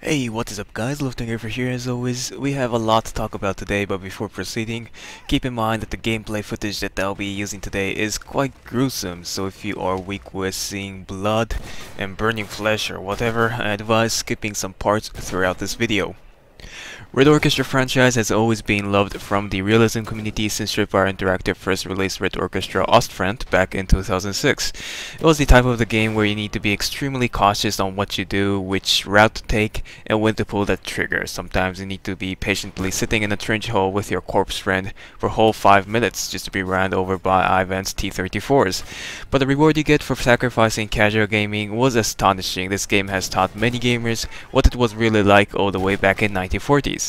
Hey, what is up guys, Loftinger here as always. We have a lot to talk about today, but before proceeding, keep in mind that the gameplay footage that I'll be using today is quite gruesome, so if you are weak with seeing blood and burning flesh or whatever, I advise skipping some parts throughout this video. Red Orchestra franchise has always been loved from the realism community since Tripwire Interactive first released Red Orchestra Ostfront back in 2006. It was the type of the game where you need to be extremely cautious on what you do, which route to take, and when to pull that trigger. Sometimes you need to be patiently sitting in a trench hole with your corpse friend for a whole 5 minutes just to be ran over by Ivan's T-34s. But the reward you get for sacrificing casual gaming was astonishing. This game has taught many gamers what it was really like all the way back in 1940s.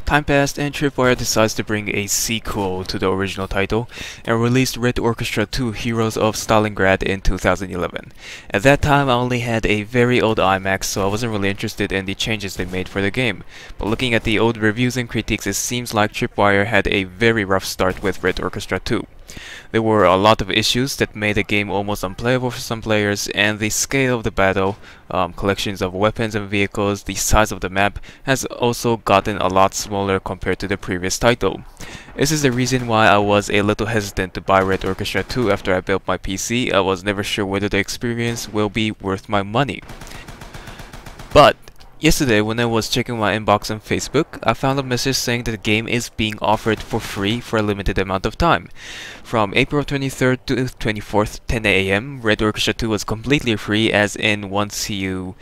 Time passed and Tripwire decides to bring a sequel to the original title and released Red Orchestra 2 Heroes of Stalingrad in 2011. At that time I only had a very old iMac, so I wasn't really interested in the changes they made for the game. But looking at the old reviews and critiques, it seems like Tripwire had a very rough start with Red Orchestra 2. There were a lot of issues that made the game almost unplayable for some players, and the scale of the battle, collections of weapons and vehicles, the size of the map has also gotten a lot smaller compared to the previous title. This is the reason why I was a little hesitant to buy Red Orchestra 2 after I built my PC. I was never sure whether the experience will be worth my money. But yesterday, when I was checking my inbox on Facebook, I found a message saying that the game is being offered for free for a limited amount of time. From April 23rd to 24th, 10 AM, Red Orchestra 2 was completely free, as in once you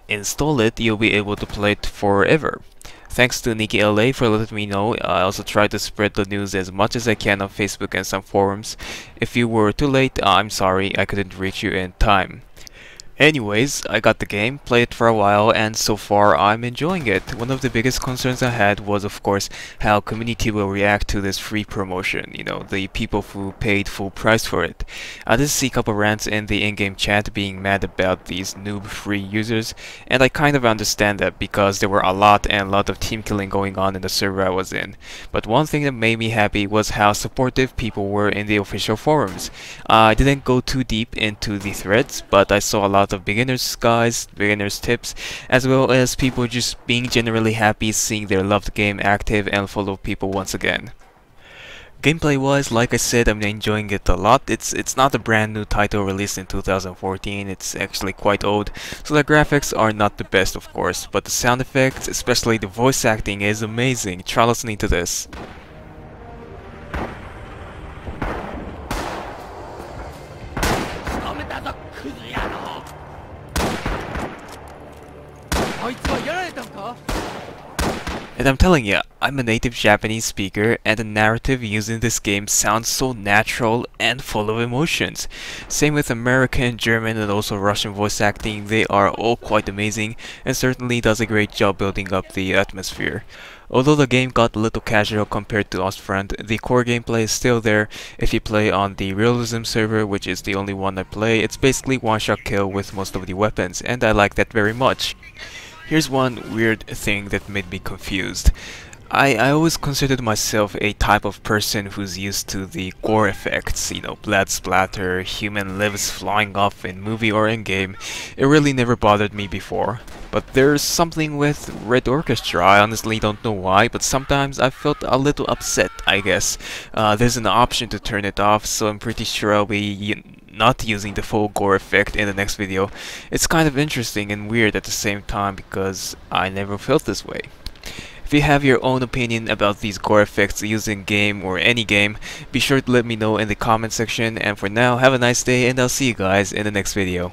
install it, you'll be able to play it forever. Thanks to Nikki LA for letting me know. I also tried to spread the news as much as I can on Facebook and some forums. If you were too late, I'm sorry, I couldn't reach you in time. Anyways, I got the game, played it for a while, and so far I'm enjoying it. One of the biggest concerns I had was, of course, how community will react to this free promotion, you know, the people who paid full price for it. I did see a couple rants in the in-game chat being mad about these noob free users, and I kind of understand that because there were a lot of team killing going on in the server I was in. But one thing that made me happy was how supportive people were in the official forums. I didn't go too deep into the threads, but I saw a lot of beginners guides, beginners tips, as well as people just being generally happy seeing their loved game active and full of people once again. Gameplay wise, like I said, I'm enjoying it a lot. It's not a brand new title released in 2014, it's actually quite old, so the graphics are not the best of course, but the sound effects, especially the voice acting, is amazing. Try listening to this. And I'm telling you, I'm a native Japanese speaker, and the narrative used in this game sounds so natural and full of emotions. Same with American, German, and also Russian voice acting. They are all quite amazing, and certainly does a great job building up the atmosphere. Although the game got a little casual compared to Ostfront, the core gameplay is still there. If you play on the realism server, which is the only one I play, it's basically one-shot kill with most of the weapons, and I like that very much. Here's one weird thing that made me confused. I always considered myself a type of person who's used to the gore effects, you know, blood splatter, human lives flying off in movie or in game. It really never bothered me before. But there's something with Red Orchestra. I honestly don't know why, but sometimes I felt a little upset, I guess. There's an option to turn it off, so I'm pretty sure I'll be not using the full gore effect in the next video. It's kind of interesting and weird at the same time because I never felt this way. If you have your own opinion about these gore effects used in game or any game, be sure to let me know in the comment section, and for now, have a nice day and I'll see you guys in the next video.